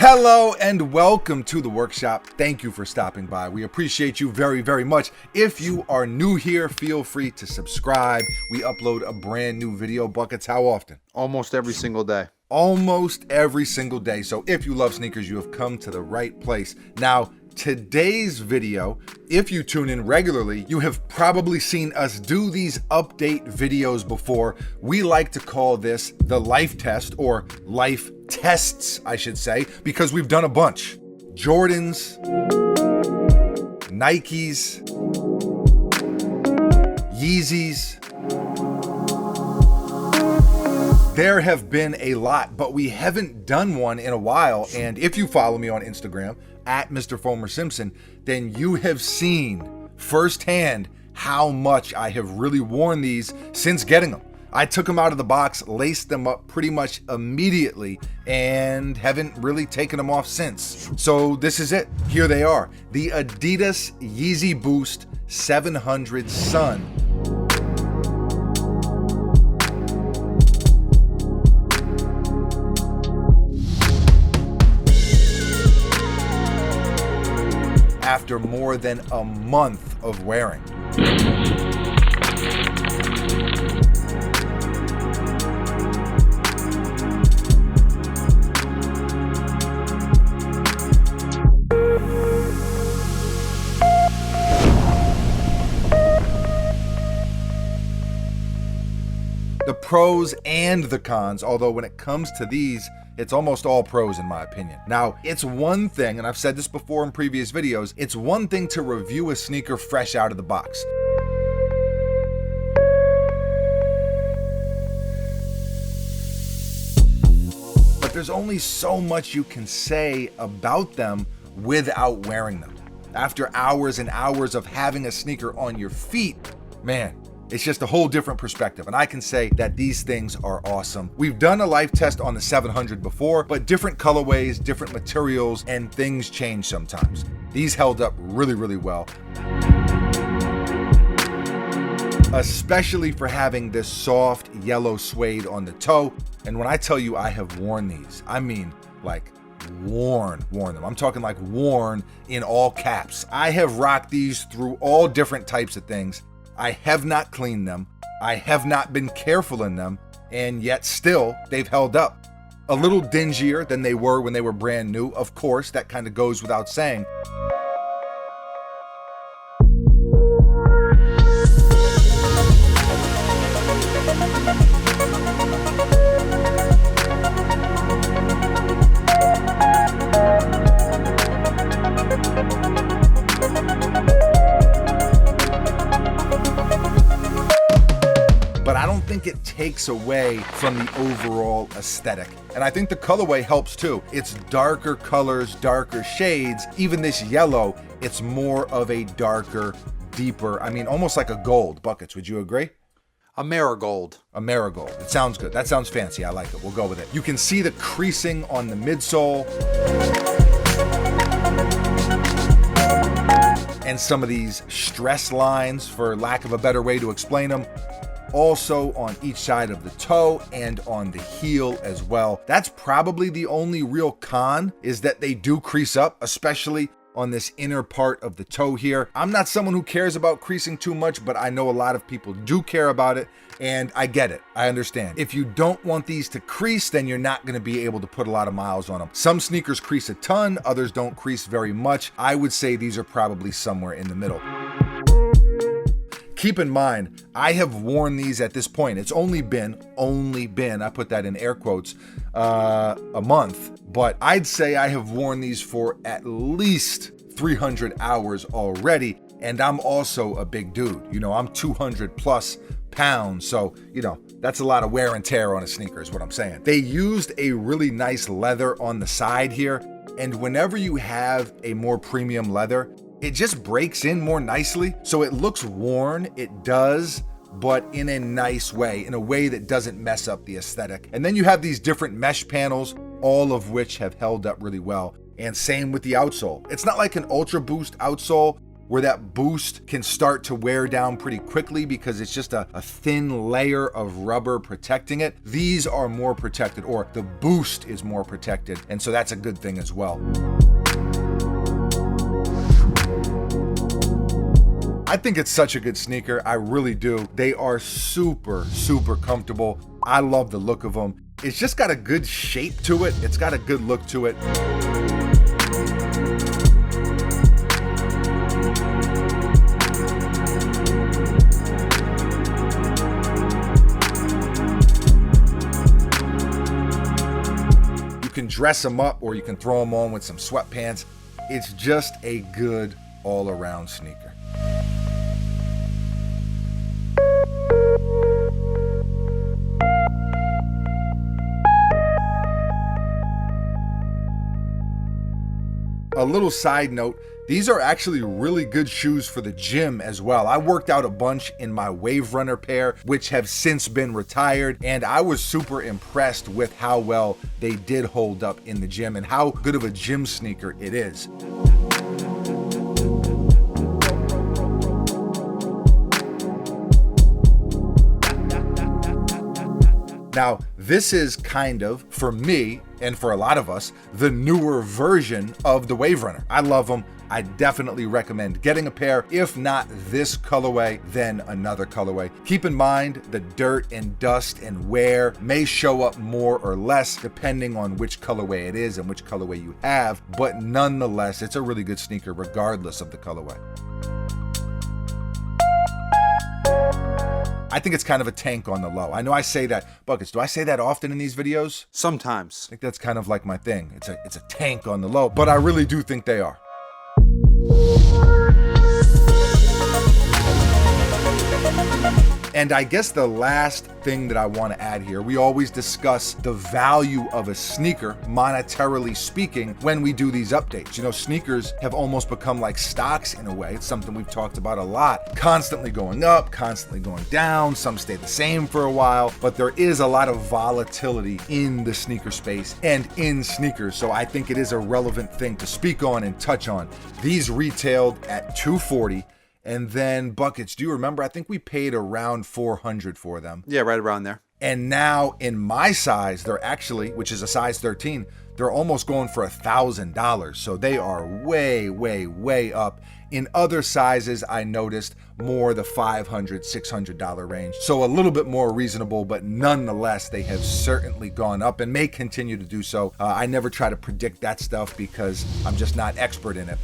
Hello and welcome to the workshop. Thank you for stopping by. We appreciate you very, very much. If you are new here, feel free to subscribe. We upload a brand new video. Buckets, how often? Almost every single day. Almost every single day. So if you love sneakers, you have come to the right place. Now, today's video, if you tune in regularly, you have probably seen us do these update videos before. We like to call this the life test, or life tests, I should say, because we've done a bunch. Jordans, Nikes, Yeezys. There have been a lot, but we haven't done one in a while. And if you follow me on Instagram, at Mr. Fomer Simpson, then you have seen firsthand how much I have really worn these since getting them. I took them out of the box, laced them up pretty much immediately, and haven't really taken them off since. So this is it. Here they are. The ADIDAS Yeezy Boost 700 Sun. After more than a month of wearing. The pros and the cons, although when it comes to these, it's almost all pros in my opinion. Now, it's one thing, and I've said this before in previous videos, it's one thing to review a sneaker fresh out of the box. But there's only so much you can say about them without wearing them. After hours and hours of having a sneaker on your feet, man, it's just a whole different perspective, and I can say that these things are awesome. We've done a life test on the 700 before, but different colorways, different materials, and things change sometimes. These held up really, really well. Especially for having this soft yellow suede on the toe. And when I tell you I have worn these, I mean like worn them. I'm talking like worn in all caps. I have rocked these through all different types of things. I have not cleaned them, I have not been careful in them, and yet still, they've held up. A little dingier than they were when they were brand new, of course, that kind of goes without saying. But I don't think it takes away from the overall aesthetic. And I think the colorway helps too. It's darker colors, darker shades. Even this yellow, it's more of a darker, deeper, I mean, almost like a gold. Buckets, would you agree? A marigold. A marigold. It sounds good. That sounds fancy. I like it. We'll go with it. You can see the creasing on the midsole. And some of these stress lines, for lack of a better way to explain them. Also on each side of the toe and on the heel as well. That's probably the only real con, is that they do crease up, especially on this inner part of the toe here. I'm not someone who cares about creasing too much, but I know a lot of people do care about it, and I get it. I understand. If you don't want these to crease, then you're not going to be able to put a lot of miles on them. Some sneakers crease a ton, others don't crease very much. I would say these are probably somewhere in the middle. Keep in mind, I have worn these at this point. It's only been, I put that in air quotes, a month. But I'd say I have worn these for at least 300 hours already. And I'm also a big dude. You know, I'm 200 plus pounds. So, you know, that's a lot of wear and tear on a sneaker is what I'm saying. They used a really nice leather on the side here. And whenever you have a more premium leather, it just breaks in more nicely. So it looks worn, it does, but in a nice way, in a way that doesn't mess up the aesthetic. And then you have these different mesh panels, all of which have held up really well. And same with the outsole. It's not like an Ultra Boost outsole, where that boost can start to wear down pretty quickly because it's just a thin layer of rubber protecting it. These are more protected, or the boost is more protected, and so that's a good thing as well. I think it's such a good sneaker. I really do. They are super, super comfortable. I love the look of them. It's just got a good shape to it. It's got a good look to it. You can dress them up or you can throw them on with some sweatpants. It's just a good all-around sneaker. A little side note, these are actually really good shoes for the gym as well. I worked out a bunch in my Wave Runner pair, which have since been retired, and I was super impressed with how well they did hold up in the gym and how good of a gym sneaker it is. Now, this is kind of, for me, and for a lot of us, the newer version of the Wave Runner. I love them. I definitely recommend getting a pair. If not this colorway, then another colorway. Keep in mind, the dirt and dust and wear may show up more or less depending on which colorway it is and which colorway you have, but nonetheless, it's a really good sneaker regardless of the colorway. I think it's kind of a tank on the low. I know I say that, Buckets, do I say that often in these videos? Sometimes. I think that's kind of like my thing. It's a tank on the low, but I really do think they are. And I guess the last thing that I want to add here, we always discuss the value of a sneaker, monetarily speaking, when we do these updates. You know, sneakers have almost become like stocks in a way. It's something we've talked about a lot. Constantly going up, constantly going down. Some stay the same for a while, but there is a lot of volatility in the sneaker space and in sneakers. So I think it is a relevant thing to speak on and touch on. These retailed at $240. And then Buckets, do you remember? I think we paid around $400 for them. Yeah, right around there. And now in my size, they're actually, which is a size 13, they're almost going for $1,000. So they are way, way, way up. In other sizes, I noticed more the $500, $600 range. So a little bit more reasonable, but nonetheless, they have certainly gone up and may continue to do so. I never try to predict that stuff because I'm just not expert in it.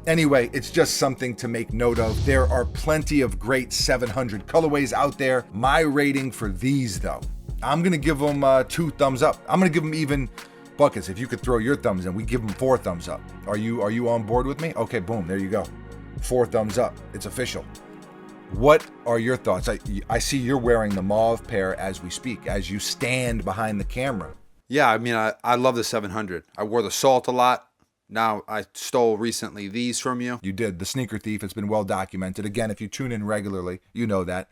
Anyway, it's just something to make note of. There are plenty of great 700 colorways out there. My rating for these, though, I'm going to give them 2 thumbs up. I'm going to give them even, Buckets, if you could throw your thumbs in, we give them 4 thumbs up. Are you on board with me? Okay, boom, there you go. 4 thumbs up. It's official. What are your thoughts? I see you're wearing the mauve pair as we speak, as you stand behind the camera. Yeah, I mean, I love the 700. I wore the Salt a lot. Now, I stole recently these from you. You did. The sneaker thief. It's been well documented. Again, if you tune in regularly, you know that.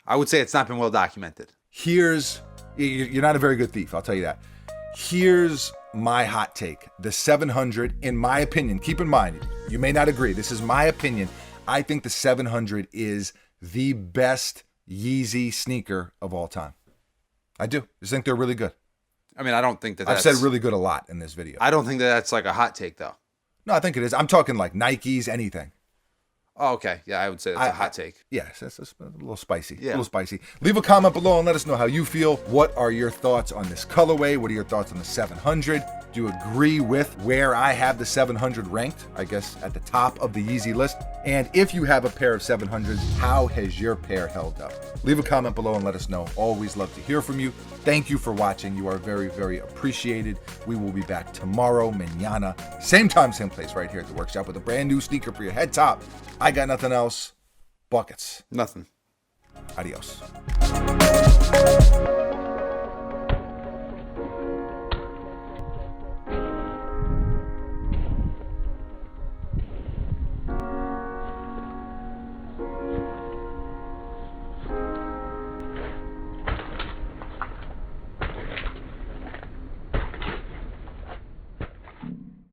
I would say it's not been well documented. You're not a very good thief, I'll tell you that. Here's my hot take. The 700, in my opinion, keep in mind, you may not agree. This is my opinion. I think the 700 is the best Yeezy sneaker of all time. I do. I just think they're really good. I mean, I don't think that I've said really good a lot in this video. I don't think that that's like a hot take, though. No, I think it is. I'm talking like Nikes, anything. Oh, okay. Yeah, I would say that's a hot take. Yes, that's a little spicy. Yeah. A little spicy. Leave a comment below and let us know how you feel. What are your thoughts on this colorway? What are your thoughts on the 700? Do you agree with where I have the 700 ranked? I guess at the top of the Yeezy list. And if you have a pair of 700s, how has your pair held up? Leave a comment below and let us know. Always love to hear from you. Thank you for watching. You are very, very appreciated. We will be back tomorrow, mañana. Same time, same place, right here at the workshop with a brand new sneaker for your head top. I got nothing else. Buckets. Nothing. Adios.